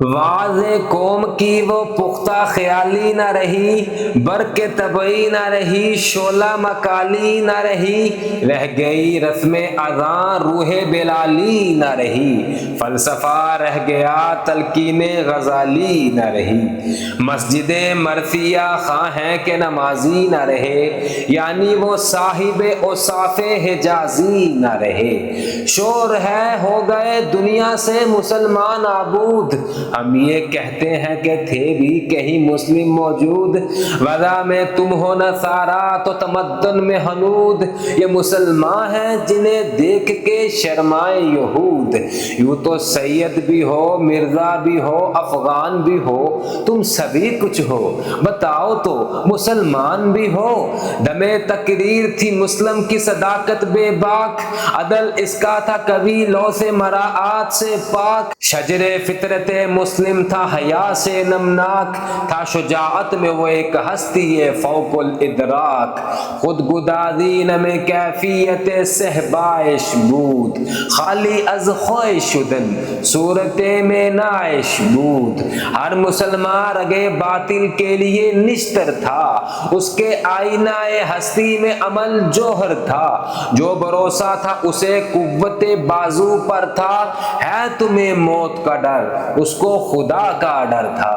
واضح قوم کی وہ پختہ خیالی نہ رہی، برق طبعی نہ رہی، شعلہ مکالی نہ رہی، رہ گئی رسم اذاں روح بلالی نہ رہی، فلسفہ رہ گیا تلقین غزالی نہ رہی، مسجد مرثیہ خواں ہیں کہ نمازی نہ رہے، یعنی وہ صاحب اوصاف حجازی نہ رہے، شور ہے ہو گئے دنیا سے مسلمان آبود، ہم یہ کہتے ہیں کہ تھے بھی کہیں مسلم موجود، وضع میں تم ہو نصارا تو تمدن میں ہنود، یہ مسلمان ہیں جنہیں دیکھ کے شرمائے یہود، یوں تو سید بھی ہو مرزا بھی ہو افغان بھی ہو تم سبھی کچھ ہو، بتاؤ تو مسلمان بھی ہو، دم تقریر تھی مسلم کی صداقت بے باک، عدل اس کا تھا کبھی لو سے مراعات سے پاک، شجر فطرت مسلم تھا حیا سے نمناک، تھا شجاعت میں وہ ایک ہستی فوق الادراک، خود گدازی نم کیفیت صحبائش بود، خالی از خواہش شدن صورت میں نائش بود، ہر مسلمان رگے باطل کے لیے نشتر تھا، اس کے آئینہ ہستی میں عمل جوہر تھا، جو بھروسہ تھا اسے قوت بازو پر تھا، ہے تمہیں موت کا ڈر اس کو خدا کا ڈر تھا۔